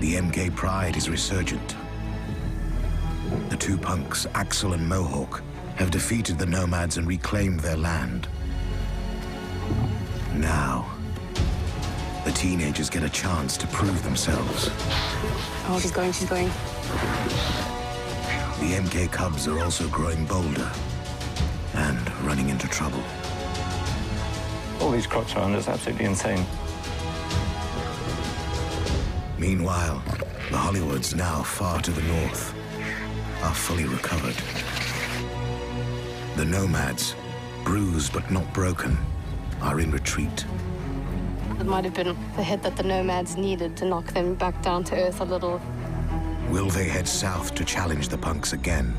The MK pride is resurgent. The two punks, Axel and Mohawk, have defeated the nomads and reclaimed their land. Now, the teenagers get a chance to prove themselves. Oh, she's going. The MK cubs are also growing bolder and running into trouble. All these crocs around is absolutely insane. Meanwhile, the Hollywoods, now far to the north, are fully recovered. The nomads, bruised but not broken, are in retreat. It might have been the hit that the nomads needed to knock them back down to earth a little. Will they head south to challenge the punks again?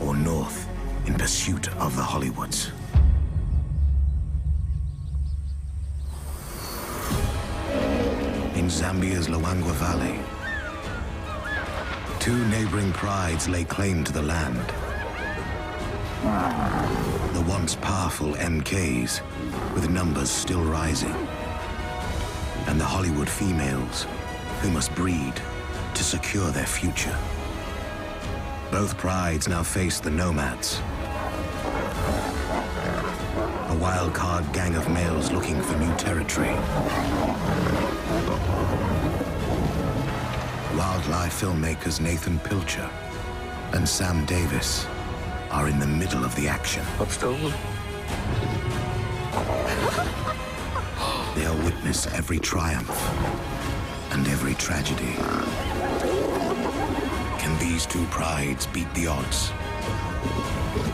Or north in pursuit of the Hollywoods? In Zambia's Luangwa Valley, two neighboring prides lay claim to the land. The once powerful MKs, with numbers still rising, and the Hollywood females, who must breed to secure their future. Both prides now face the nomads, a wild-card gang of males looking for new territory. Wildlife filmmakers Nathan Pilcher and Sam Davis are in the middle of the action. They'll witness every triumph and every tragedy. Can these two prides beat the odds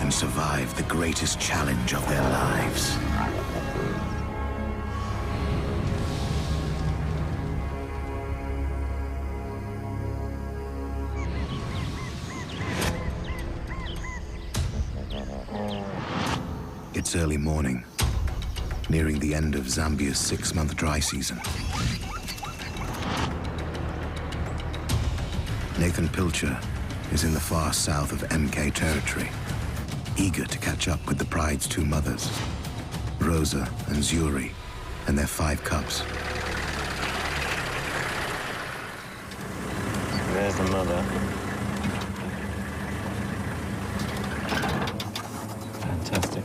and survive the greatest challenge of their lives? It's early morning, nearing the end of Zambia's 6-month dry season. Nathan Pilcher is in the far south of MK territory, eager to catch up with the pride's two mothers, Rosa and Zuri, and their 5 cubs. There's the mother. Fantastic.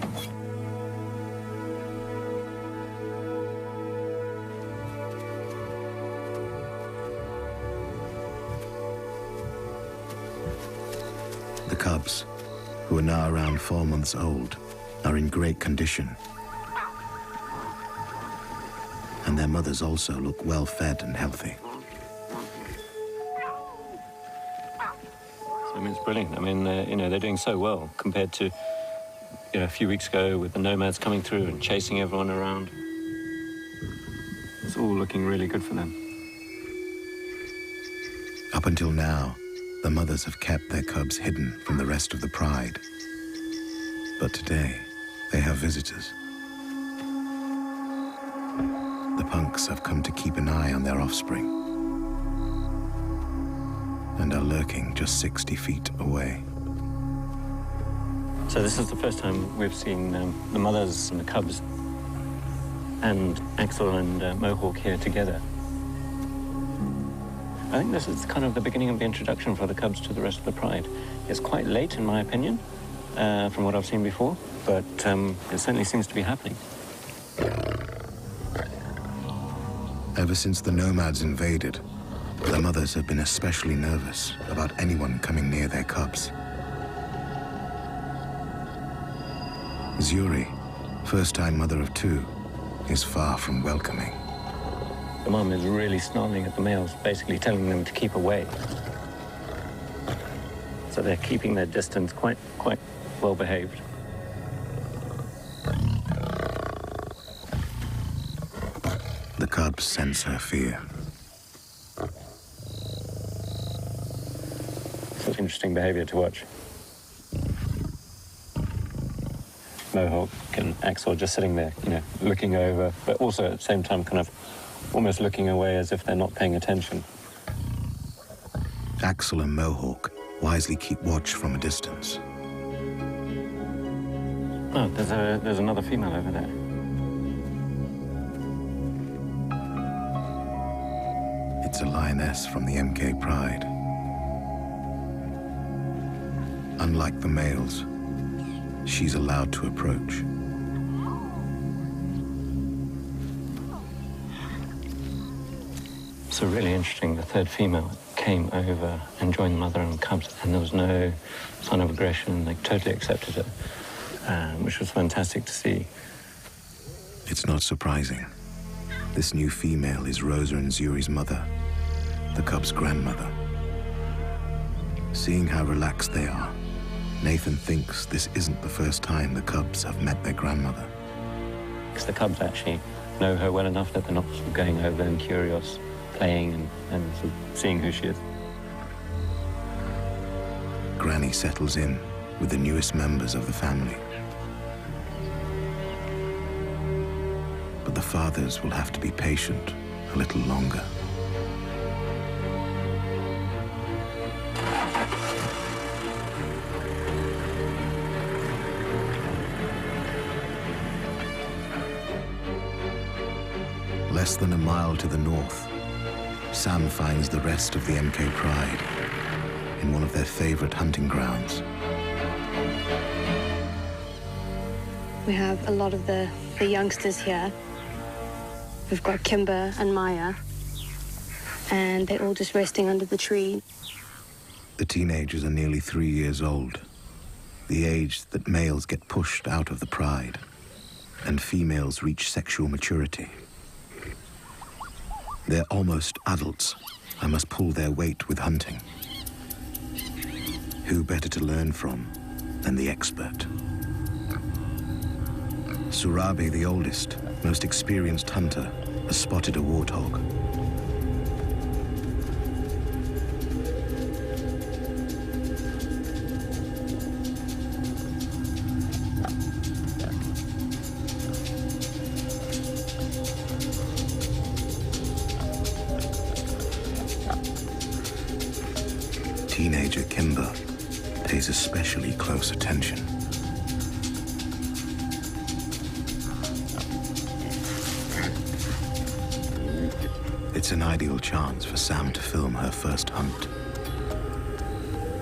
The cubs, who are now around 4 months old, are in great condition. And their mothers also look well-fed and healthy. I mean, it's brilliant. I mean, they're doing so well compared to, a few weeks ago with the nomads coming through and chasing everyone around. It's all looking really good for them. Up until now, the mothers have kept their cubs hidden from the rest of the pride. But today, they have visitors. The punks have come to keep an eye on their offspring and are lurking just 60 feet away. So this is the first time we've seen the mothers and the cubs and Axel and Mohawk here together. I think this is kind of the beginning of the introduction for the cubs to the rest of the pride. It's quite late, in my opinion, from what I've seen before, but it certainly seems to be happening. Ever since the nomads invaded, the mothers have been especially nervous about anyone coming near their cubs. Zuri, first-time mother of 2, is far from welcoming. The mum is really snarling at the males, basically telling them to keep away. So they're keeping their distance quite well behaved. The cubs sense her fear. It's interesting behavior to watch. Mohawk and Axel just sitting there, looking over, but also at the same time kind of almost looking away as if they're not paying attention. Axel and Mohawk wisely keep watch from a distance. Oh, there's another female over there. It's a lioness from the MK pride. Unlike the males, she's allowed to approach. So really interesting, the third female came over and joined the mother and cubs, and there was no sign of aggression. They totally accepted her, which was fantastic to see. It's not surprising. This new female is Rosa and Zuri's mother, the cubs' grandmother. Seeing how relaxed they are, Nathan thinks this isn't the first time the cubs have met their grandmother. Because the cubs actually know her well enough that they're not sort of going over and curious, playing and sort of seeing who she is. Granny settles in with the newest members of the family. But the fathers will have to be patient a little longer. Less than a mile to the north, Sam finds the rest of the MK pride in one of their favorite hunting grounds. We have a lot of the youngsters here. We've got Kimber and Maya, and they're all just resting under the tree. The teenagers are nearly 3 years old, the age that males get pushed out of the pride and females reach sexual maturity. They're almost adults and must pull their weight with hunting. Who better to learn from than the expert? Surabi, the oldest, most experienced hunter, has spotted a warthog. Teenager Kimber pays especially close attention. It's an ideal chance for Sam to film her first hunt.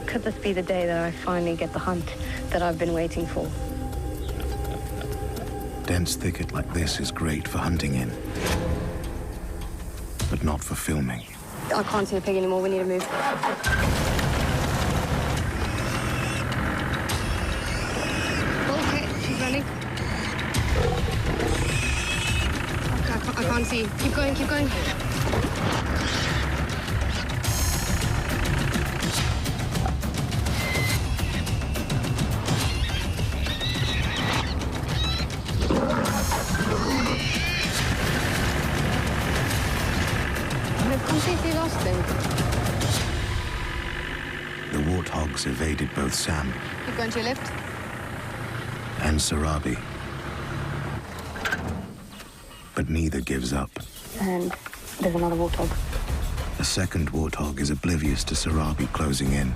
Could this be the day that I finally get the hunt that I've been waiting for? Dense thicket like this is great for hunting in, but not for filming. I can't see a pig anymore. We need to move. Okay, she's running. Okay, I can't see. Keep going, keep going. I've completely lost him. The warthogs evaded both Sam Keep going to your left. and Sarabi, but neither gives up. And there's another warthog. A second warthog is oblivious to Sarabi closing in.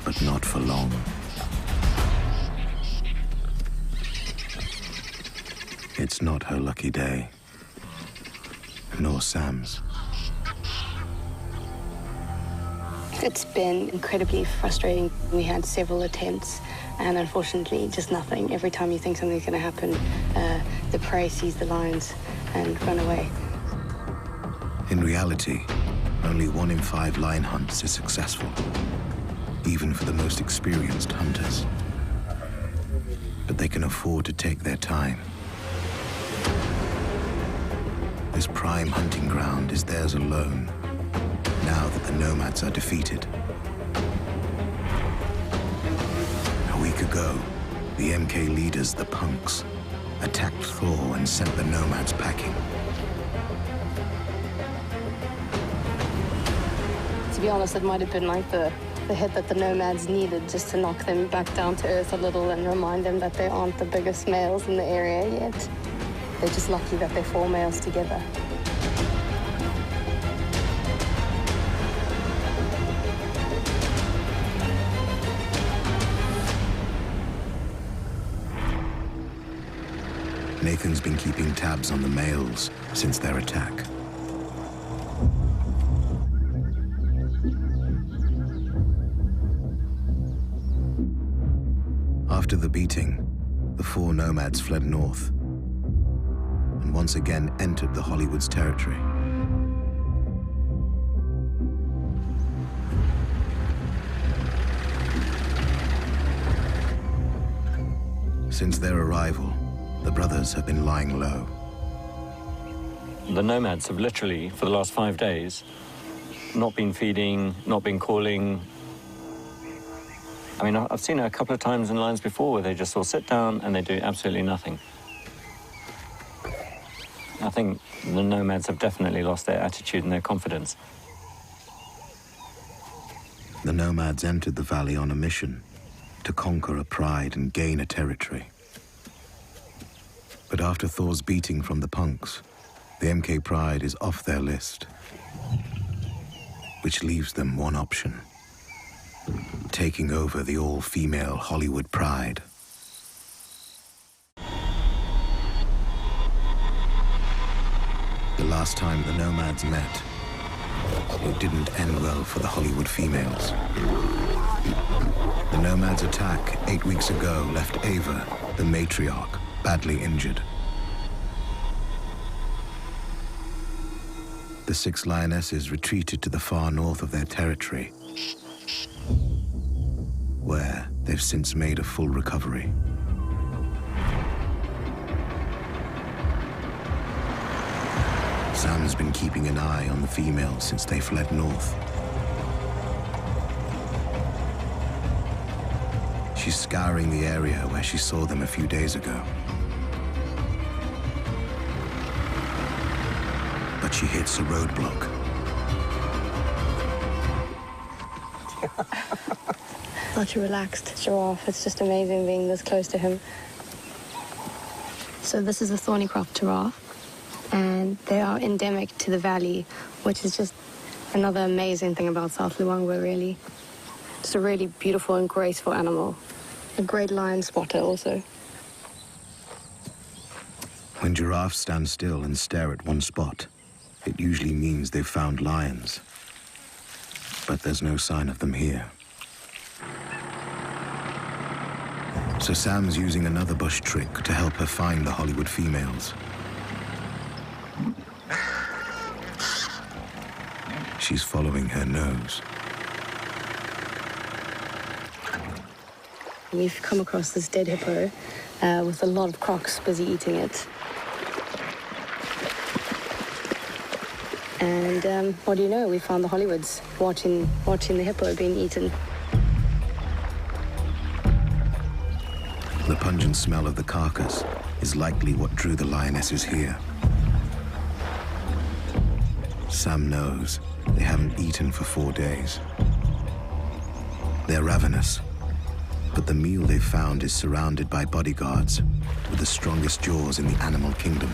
But not for long. It's not her lucky day, nor Sam's. It's been incredibly frustrating. We had several attempts, and unfortunately, just nothing. Every time you think something's going to happen, the prey sees the lions and run away. In reality, only 1 in 5 lion hunts is successful, even for the most experienced hunters. But they can afford to take their time. This prime hunting ground is theirs alone, now that the nomads are defeated. A week ago, the MK leaders, the punks, attacked Thor and sent the nomads packing. To be honest, it might have been like the hit that the nomads needed just to knock them back down to earth a little and remind them that they aren't the biggest males in the area yet. They're just lucky that they're 4 males together. Nathan's been keeping tabs on the males since their attack. After the beating, the 4 nomads fled north and once again entered the Hollywood's territory. Since their arrival, the brothers have been lying low. The nomads have literally, for the last 5 days, not been feeding, not been calling. I mean, I've seen it a couple of times in lines before where they just all sit down and they do absolutely nothing. I think the nomads have definitely lost their attitude and their confidence. The nomads entered the valley on a mission to conquer a pride and gain a territory. But after Thor's beating from the punks, the MK Pride is off their list, which leaves them one option: taking over the all-female Hollywood Pride. The last time the nomads met, it didn't end well for the Hollywood females. The nomads' attack 8 weeks ago left Ava, the matriarch, badly injured. The 6 lionesses retreated to the far north of their territory, where they've since made a full recovery. Sam's been keeping an eye on the females since they fled north. She's scouring the area where she saw them a few days ago. But she hits a roadblock. Such a relaxed giraffe. It's just amazing being this close to him. So this is a thorny-cropped giraffe, and they are endemic to the valley, which is just another amazing thing about South Luangwa, really. It's a really beautiful and graceful animal. A great lion spotter also. When giraffes stand still and stare at one spot, it usually means they've found lions. But there's no sign of them here. So Sam's using another bush trick to help her find the Hollywood females. She's following her nose. We've come across this dead hippo with a lot of crocs busy eating it. And what do you know? We found the Hollywoods watching the hippo being eaten. The pungent smell of the carcass is likely what drew the lionesses here. Sam knows they haven't eaten for 4 days. They're ravenous, but the meal they've found is surrounded by bodyguards with the strongest jaws in the animal kingdom.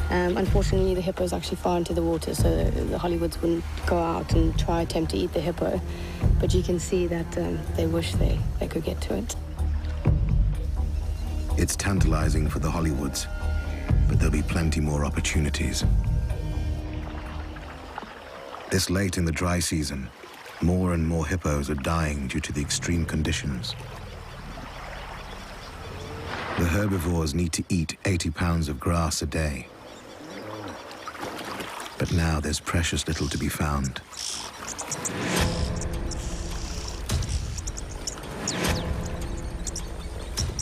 Unfortunately, the hippo's actually far into the water, so the Hollywoods wouldn't go out and try attempt to eat the hippo. But you can see that they wish they could get to it. It's tantalizing for the Hollywoods, but there'll be plenty more opportunities. This late in the dry season, more and more hippos are dying due to the extreme conditions. The herbivores need to eat 80 pounds of grass a day. But now there's precious little to be found.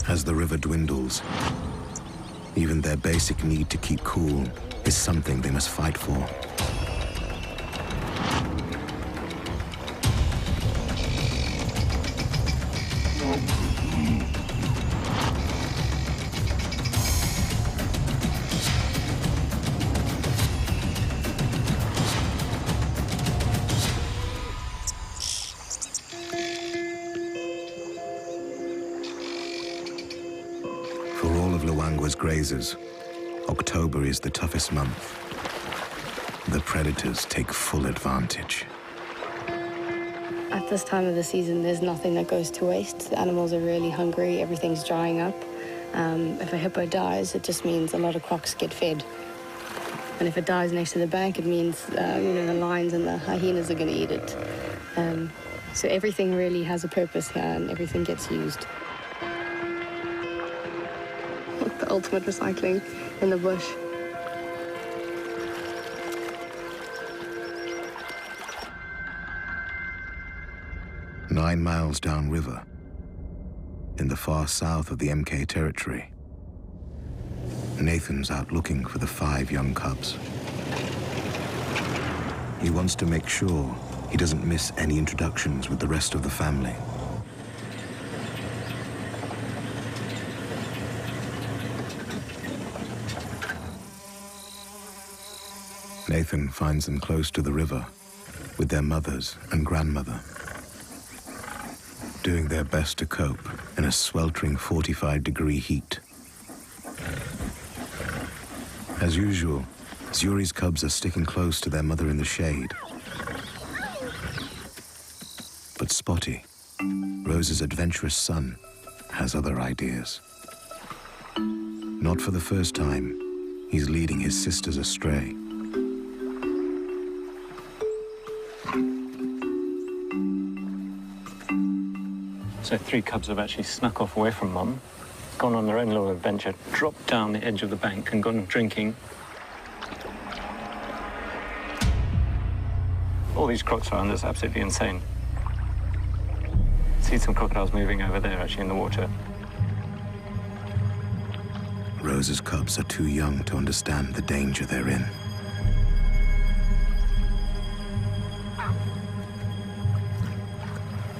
As the river dwindles, even their basic need to keep cool is something they must fight for. For all of Luangwa's grazers, October is the toughest month. The predators take full advantage. At this time of the season, there's nothing that goes to waste. The animals are really hungry, everything's drying up. If a hippo dies, it just means a lot of crocs get fed. And if it dies next to the bank, it means, the lions and the hyenas are going to eat it. So everything really has a purpose here, and everything gets used. The ultimate recycling in the bush. Nine miles downriver, in the far south of the MK territory, Nathan's out looking for the 5 young cubs. He wants to make sure he doesn't miss any introductions with the rest of the family. Nathan finds them close to the river with their mothers and grandmother, doing their best to cope in a sweltering 45-degree heat. As usual, Zuri's cubs are sticking close to their mother in the shade. But Spotty, Rose's adventurous son, has other ideas. Not for the first time, he's leading his sisters astray. So 3 cubs have actually snuck off away from Mum, gone on their own little adventure, dropped down the edge of the bank and gone drinking. All these crocs around, that's absolutely insane. See some crocodiles moving over there, actually, in the water. Rose's cubs are too young to understand the danger they're in.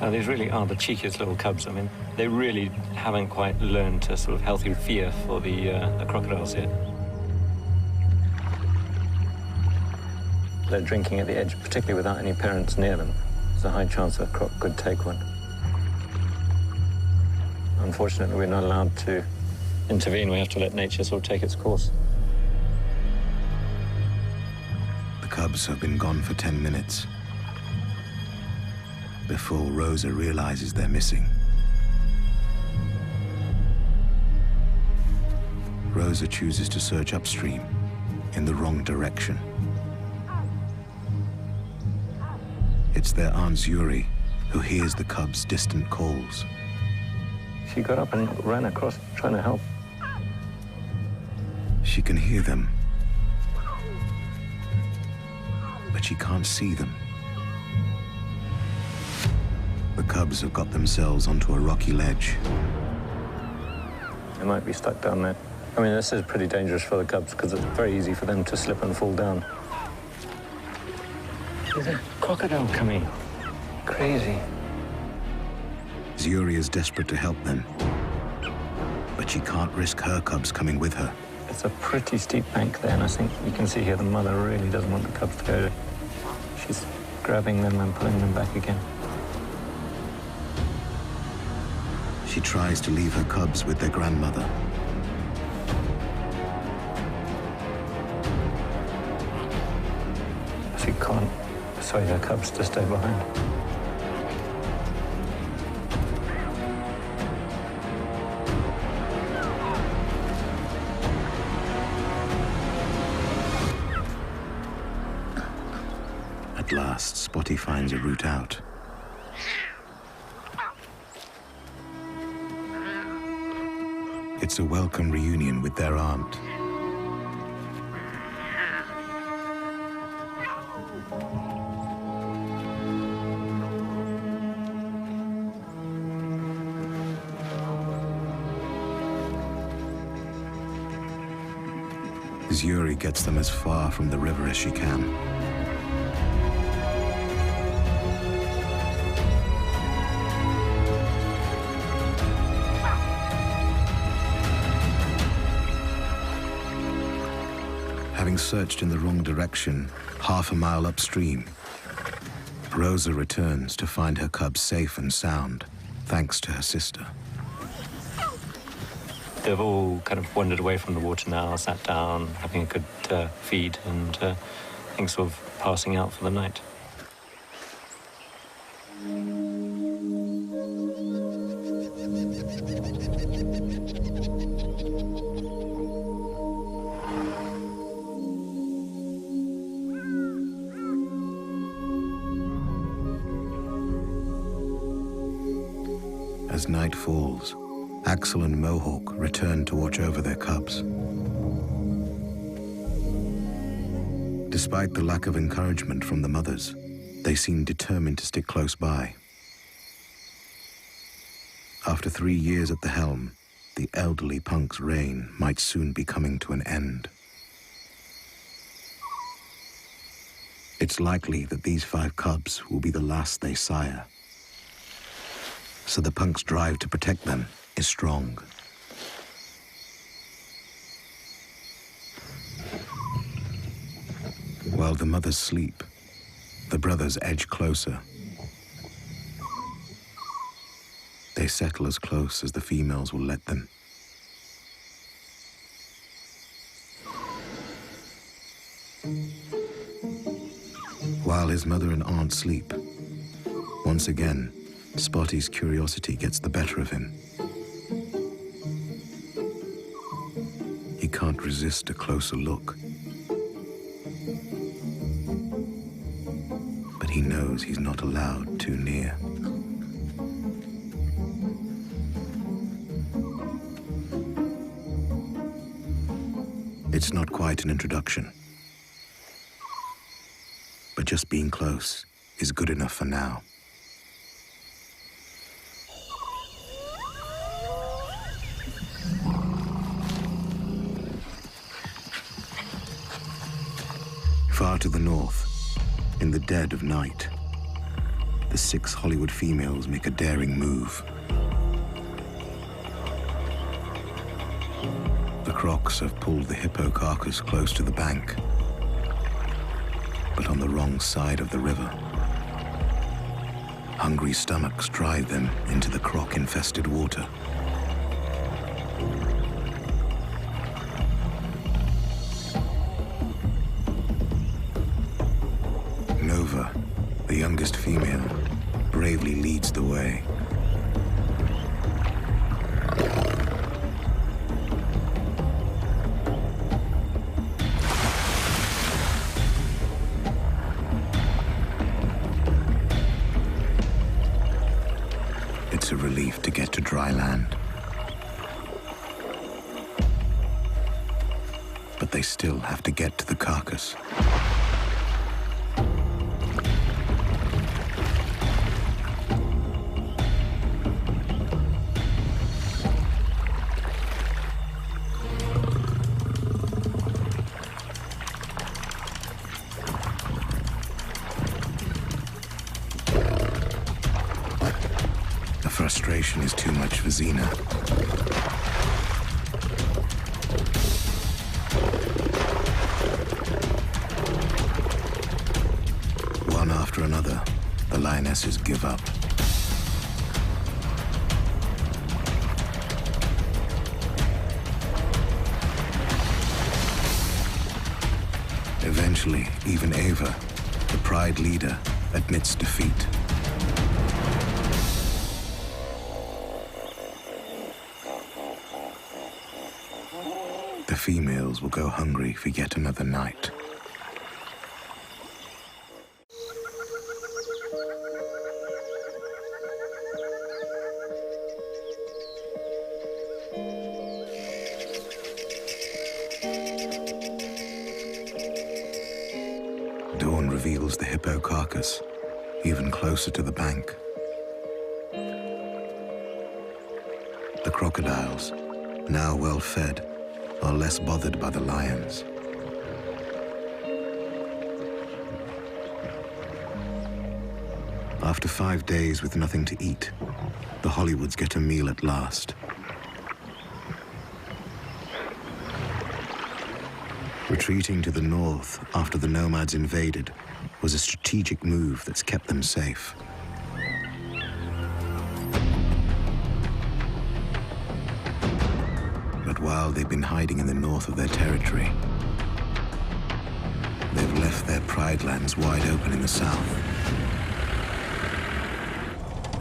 Now, these really are the cheekiest little cubs. I mean, they really haven't quite learned to sort of healthy fear for the crocodiles yet. They're drinking at the edge, particularly without any parents near them. There's a high chance a croc could take one. Unfortunately, we're not allowed to intervene. We have to let nature sort of take its course. The cubs have been gone for 10 minutes before Rosa realizes they're missing. Rosa chooses to search upstream in the wrong direction. It's their Aunt Zuri who hears the cubs' distant calls. She got up and ran across, trying to help. She can hear them, but she can't see them. The cubs have got themselves onto a rocky ledge. They might be stuck down there. I mean, this is pretty dangerous for the cubs because it's very easy for them to slip and fall down. There's a crocodile coming. Crazy. Zuri is desperate to help them, but she can't risk her cubs coming with her. It's a pretty steep bank there, and I think you can see here the mother really doesn't want the cubs to go. She's grabbing them and pulling them back again. She tries to leave her cubs with their grandmother. She can't persuade her cubs to stay behind. At last, Spotty finds a route out. It's a welcome reunion with their aunt. Zuri gets them as far from the river as she can. Having searched in the wrong direction, half a mile upstream, Rosa returns to find her cubs safe and sound, thanks to her sister. They've all kind of wandered away from the water now, sat down, having a good feed, and I think sort of passing out for the night. As night falls, Axel and Mohawk return to watch over their cubs. Despite the lack of encouragement from the mothers, they seem determined to stick close by. After 3 years at the helm, the elderly punk's reign might soon be coming to an end. It's likely that these 5 cubs will be the last they sire. So the punk's drive to protect them is strong. While the mothers sleep, the brothers edge closer. They settle as close as the females will let them. While his mother and aunt sleep, once again, Spotty's curiosity gets the better of him. He can't resist a closer look. But he knows he's not allowed too near. It's not quite an introduction. But just being close is good enough for now. Far to the north, in the dead of night, the 6 Hollywood females make a daring move. The crocs have pulled the hippo carcass close to the bank, but on the wrong side of the river. Hungry stomachs drive them into the croc-infested water. Nova, the youngest female, bravely leads the way. It's a relief to get to dry land. But they still have to get to the carcass. Frustration is too much for Xena. One after another, the lionesses give up. Eventually, even Ava, the pride leader, admits defeat. The females will go hungry for yet another night. Dawn reveals the hippo carcass, even closer to the bank. The crocodiles, now well fed, are less bothered by the lions. After 5 days with nothing to eat, the Hollywoods get a meal at last. Retreating to the north after the nomads invaded was a strategic move that's kept them safe. But while they've been hiding in the north of their territory, they've left their pride lands wide open in the south.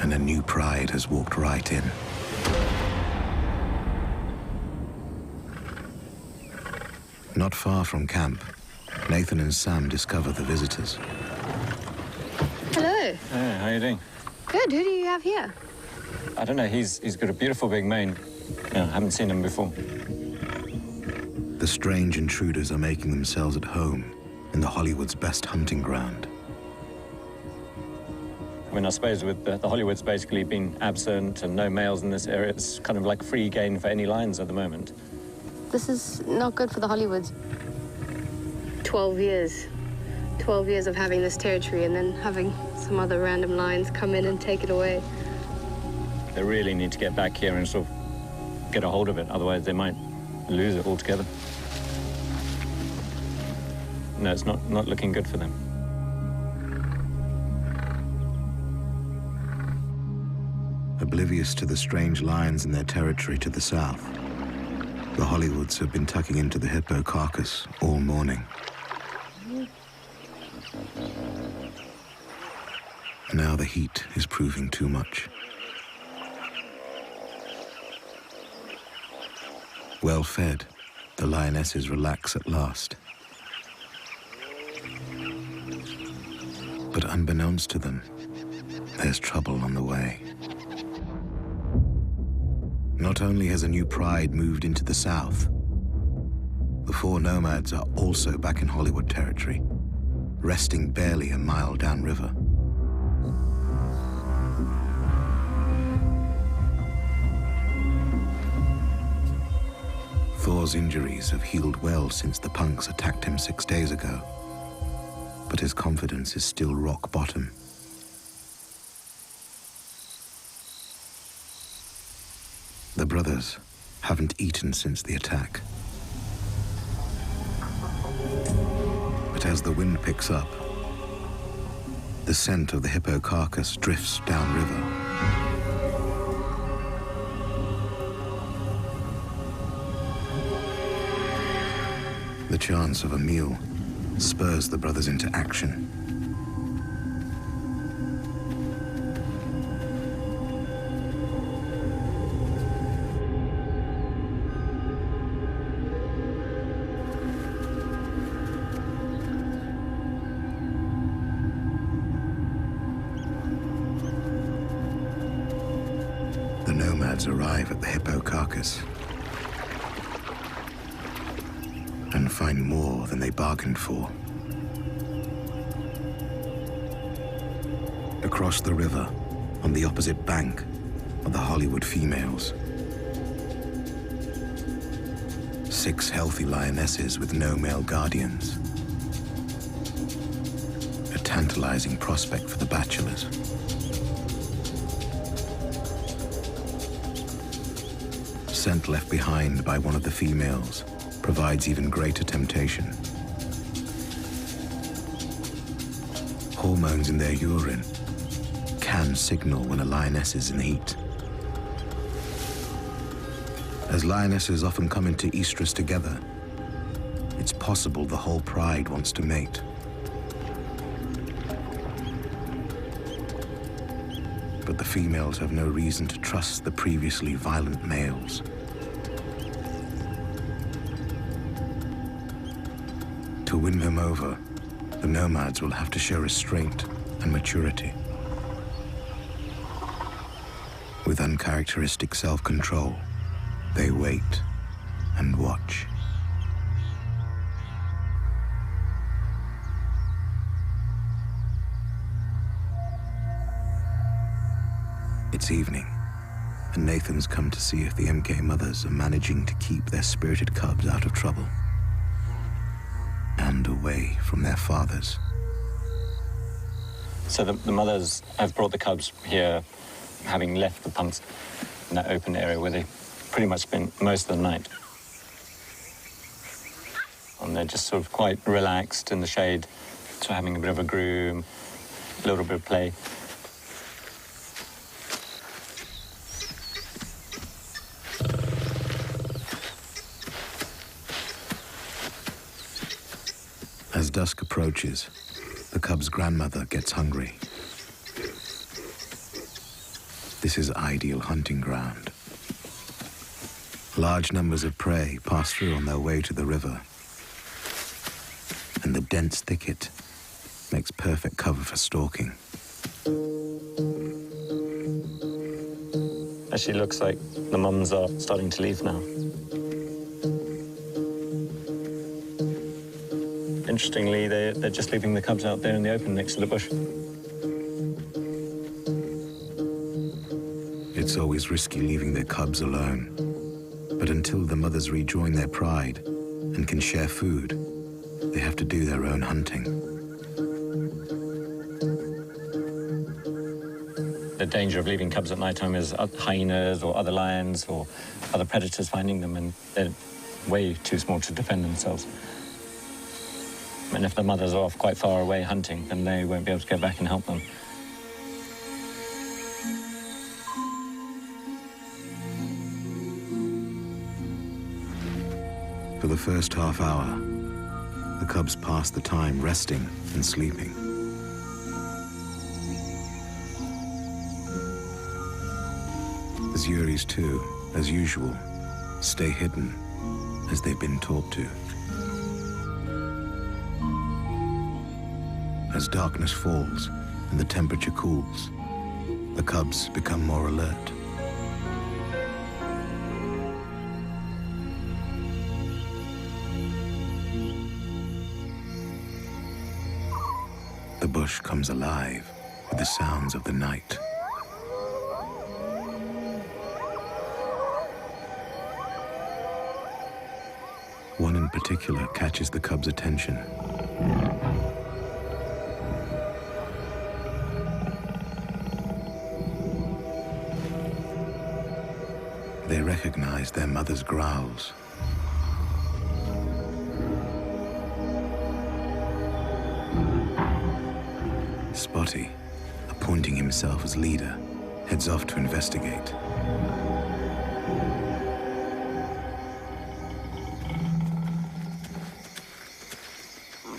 And a new pride has walked right in. Not far from camp, Nathan and Sam discover the visitors. Hello. Hey, how you doing? Good. Who do you have here? I don't know, he's got a beautiful big mane. I haven't seen him before. The strange intruders are making themselves at home in the Hollywood's best hunting ground. I mean, I suppose with the Hollywood's basically been absent and no males in this area, it's kind of like free game for any lions at the moment. This is not good for the Hollywoods. 12 years. 12 years of having this territory and then having some other random lions come in and take it away. They really need to get back here and sort of get a hold of it, otherwise they might lose it altogether. No, it's not looking good for them. Oblivious to the strange lions in their territory to the south, the Hollywoods have been tucking into the hippo carcass all morning. Now the heat is proving too much. Well fed, the lionesses relax at last. But unbeknownst to them, there's trouble on the way. Not only has a new pride moved into the south, the four nomads are also back in Hollywood territory, resting barely a mile downriver. Thor's injuries have healed well since the punks attacked him 6 days ago, but his confidence is still rock bottom. The brothers haven't eaten since the attack. But as the wind picks up, the scent of the hippo carcass drifts downriver. The chance of a meal spurs the brothers into action. The nomads arrive at the hippo carcass and find more than they bargained for. Across the river, on the opposite bank, are the Hollywood females. 6 healthy lionesses with no male guardians. A tantalizing prospect for the bachelors. Scent left behind by one of the females provides even greater temptation. Hormones in their urine can signal when a lioness is in heat. As lionesses often come into estrus together, it's possible the whole pride wants to mate. But the females have no reason to trust the previously violent males. To win them over, the nomads will have to show restraint and maturity. With uncharacteristic self-control, they wait and watch. It's evening, and Nathan's come to see if the MK mothers are managing to keep their spirited cubs out of trouble and away from their fathers. So the mothers have brought the cubs here, having left the punks in that open area where they pretty much spent most of the night. And they're just sort of quite relaxed in the shade, so having a bit of a groom, a little bit of play. As dusk approaches, the cub's grandmother gets hungry. This is ideal hunting ground. Large numbers of prey pass through on their way to the river, and the dense thicket makes perfect cover for stalking. Actually looks like the mums are starting to leave now. Interestingly, they're just leaving the cubs out there in the open next to the bush. It's always risky leaving their cubs alone. But until the mothers rejoin their pride and can share food, they have to do their own hunting. The danger of leaving cubs at night time is hyenas or other lions or other predators finding them, and they're way too small to defend themselves. And if the mothers are off quite far away hunting, then they won't be able to go back and help them. For the first half hour, the cubs pass the time resting and sleeping. The Yuris too, as usual, stay hidden as they've been taught to. As darkness falls and the temperature cools, the cubs become more alert. The bush comes alive with the sounds of the night. One in particular catches the cubs' attention. They recognize their mother's growls. Spotty, appointing himself as leader, heads off to investigate.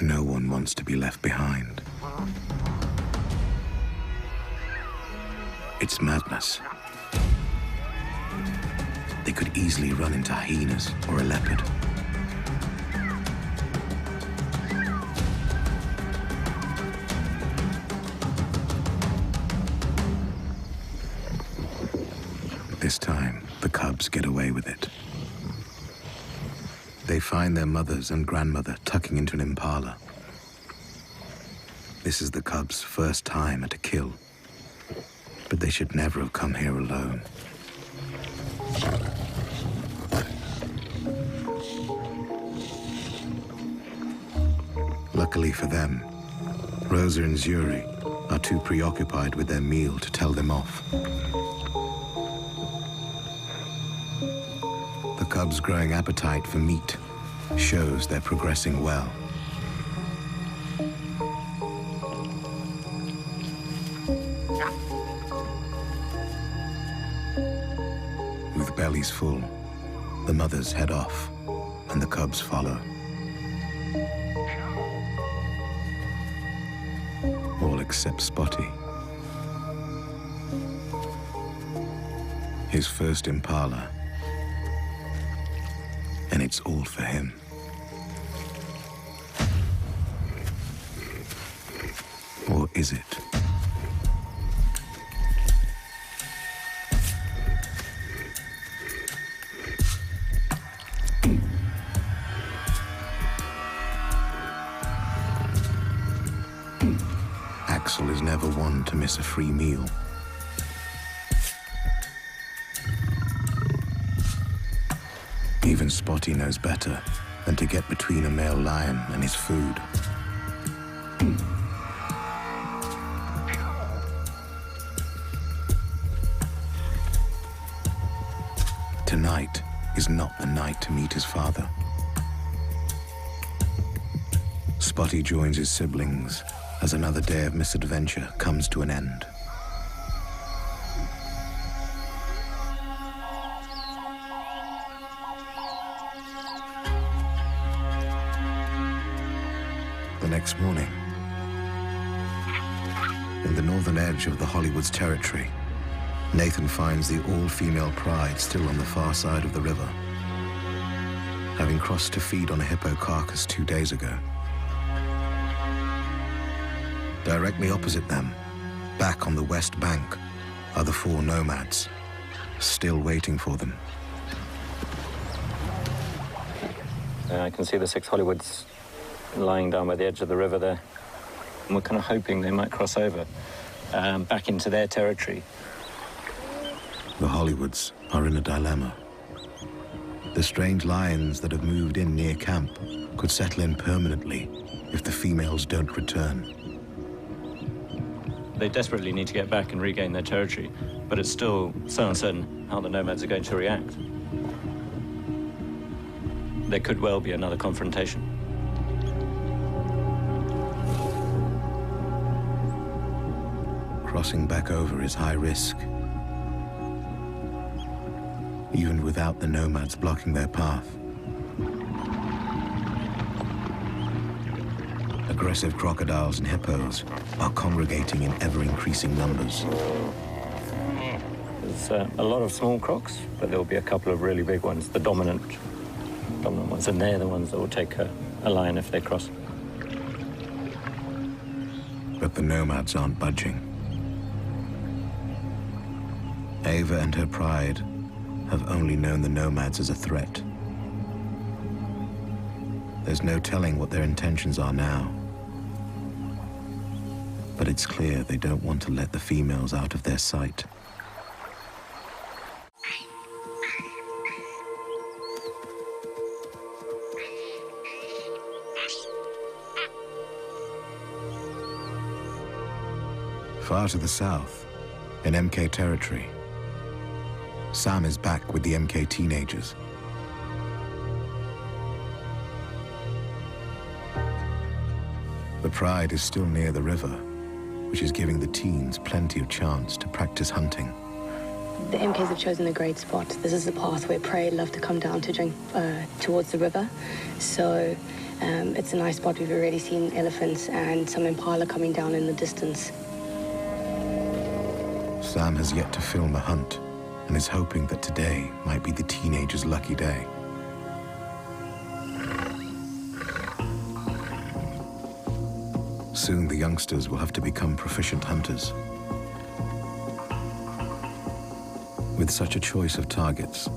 No one wants to be left behind. It's madness. They could easily run into hyenas or a leopard. This time, the cubs get away with it. They find their mothers and grandmother tucking into an impala. This is the cubs' first time at a kill, but they should never have come here alone. Luckily for them, Rosa and Zuri are too preoccupied with their meal to tell them off. The cubs' growing appetite for meat shows they're progressing well. With bellies full, the mothers head off and the cubs follow. All except Spotty. His first impala, and it's all for him. Or is it? Axel is never one to miss a free meal. Even Spotty knows better than to get between a male lion and his food. Tonight is not the night to meet his father. Spotty joins his siblings as another day of misadventure comes to an end. The next morning, in the northern edge of the Hollywood's territory, Nathan finds the all-female pride still on the far side of the river, having crossed to feed on a hippo carcass 2 days ago. Directly opposite them, back on the west bank, are the 4 nomads, still waiting for them. I can see the 6 Hollywoods lying down by the edge of the river there. And we're kind of hoping they might cross over back into their territory. The Hollywoods are in a dilemma. The strange lions that have moved in near camp could settle in permanently if the females don't return. They desperately need to get back and regain their territory, but it's still so uncertain how the nomads are going to react. There could well be another confrontation. Crossing back over is high risk. Even without the nomads blocking their path. Aggressive crocodiles and hippos are congregating in ever-increasing numbers. There's a lot of small crocs, but there'll be a couple of really big ones, the dominant ones, and they're the ones that will take a lion if they cross. But the nomads aren't budging. Ava and her pride have only known the nomads as a threat. There's no telling what their intentions are now. But it's clear they don't want to let the females out of their sight. Far to the south, in MK territory, Sam is back with the MK teenagers. The pride is still near the river, which is giving the teens plenty of chance to practice hunting. The MKs have chosen a great spot. This is the path where prey love to come down to drink towards the river. So it's a nice spot. We've already seen elephants and some impala coming down in the distance. Sam has yet to film a hunt and is hoping that today might be the teenagers' lucky day. Soon the youngsters will have to become proficient hunters. With such a choice of targets,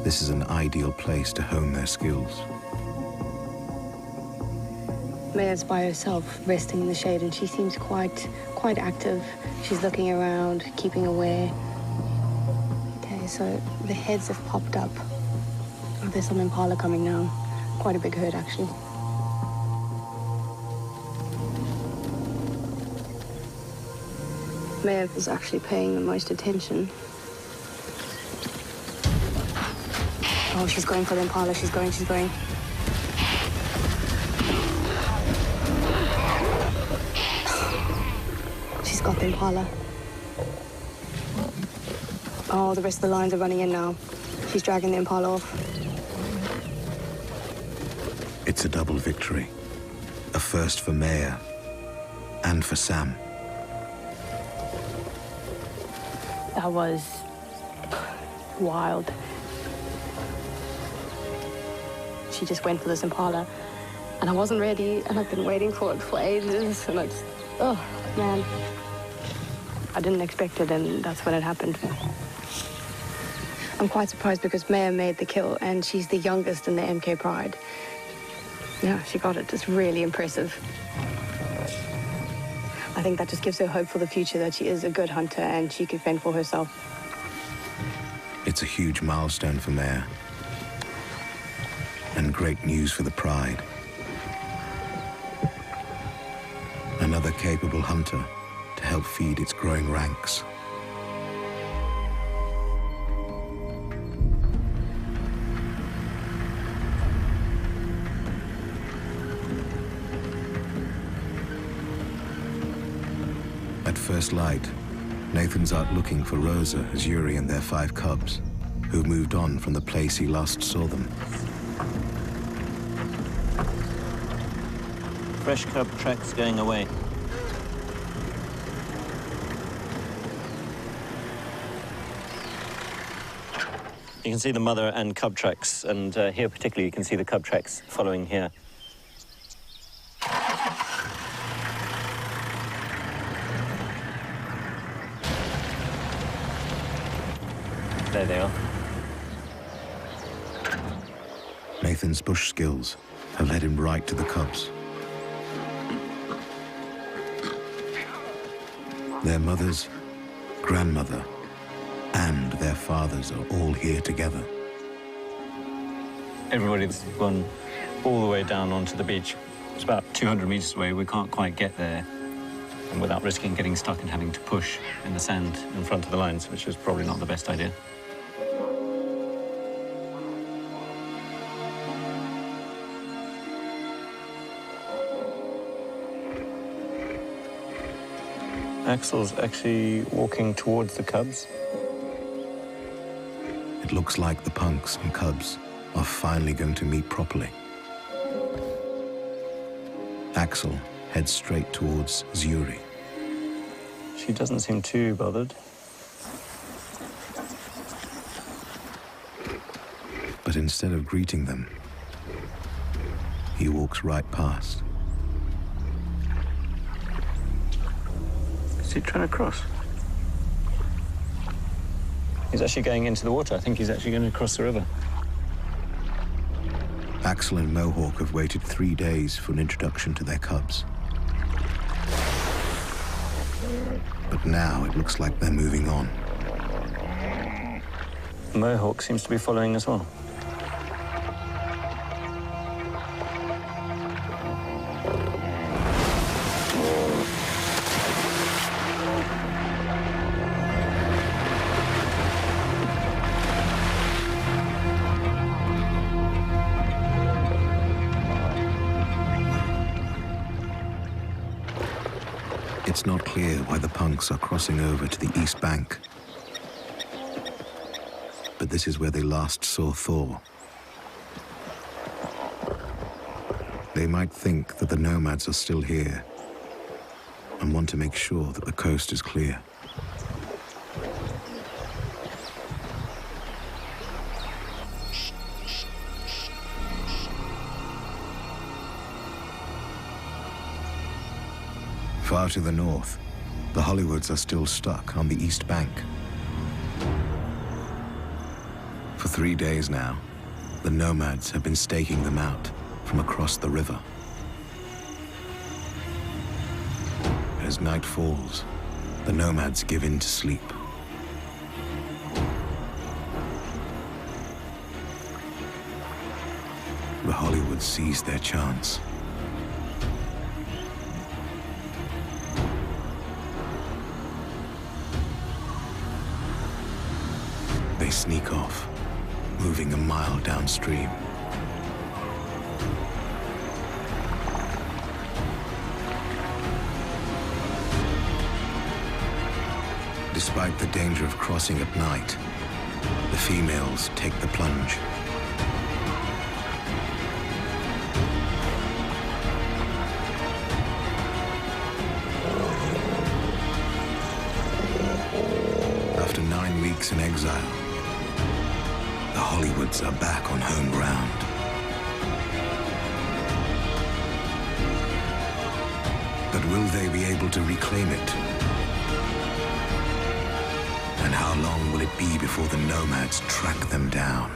this is an ideal place to hone their skills. Maya's by herself, resting in the shade, and she seems quite active. She's looking around, keeping aware. Okay, so the heads have popped up. There's some impala coming now. Quite a big herd, actually. Maya is actually paying the most attention. Oh, she's going for the impala. She's going. She's got the impala. Oh, the rest of the lions are running in now. She's dragging the impala off. It's a double victory. A first for Maya and for Sam. That was wild. She just went for this impala, and I wasn't ready, and I've been waiting for it for ages, and oh, man. I didn't expect it, and that's when it happened. I'm quite surprised because Maya made the kill, and she's the youngest in the MK Pride. Yeah, she got it. It's really impressive. I think that just gives her hope for the future, that she is a good hunter and she can fend for herself. It's a huge milestone for Maya. And great news for the Pride. Another capable hunter to help feed its growing ranks. At first light, Nathan's out looking for Rosa, Azuri, and their 5 cubs, who've moved on from the place he last saw them. Fresh cub tracks going away. You can see the mother and cub tracks, and here particularly you can see the cub tracks following here. There they are. Nathan's bush skills have led him right to the cubs. Their mothers, grandmother, and their fathers are all here together. Everybody's gone all the way down onto the beach. It's about 200 meters away. We can't quite get there and without risking getting stuck and having to push in the sand in front of the lines, which is probably not the best idea. Axel's actually walking towards the cubs. It looks like the punks and cubs are finally going to meet properly. Axel heads straight towards Zuri. She doesn't seem too bothered. But instead of greeting them, he walks right past. Is he trying to cross? He's actually going into the water. I think he's actually going to cross the river. Axel and Mohawk have waited 3 days for an introduction to their cubs. But now it looks like they're moving on. Mohawk seems to be following as well. It's not clear why the punks are crossing over to the east bank. But this is where they last saw Thor. They might think that the nomads are still here and want to make sure that the coast is clear. Far to the north, the Hollywoods are still stuck on the east bank. For 3 days now, the nomads have been staking them out from across the river. As night falls, the nomads give in to sleep. The Hollywoods seize their chance. They sneak off, moving a mile downstream. Despite the danger of crossing at night, the females take the plunge. After 9 weeks in exile, the Hollywoods are back on home ground. But will they be able to reclaim it? And how long will it be before the nomads track them down?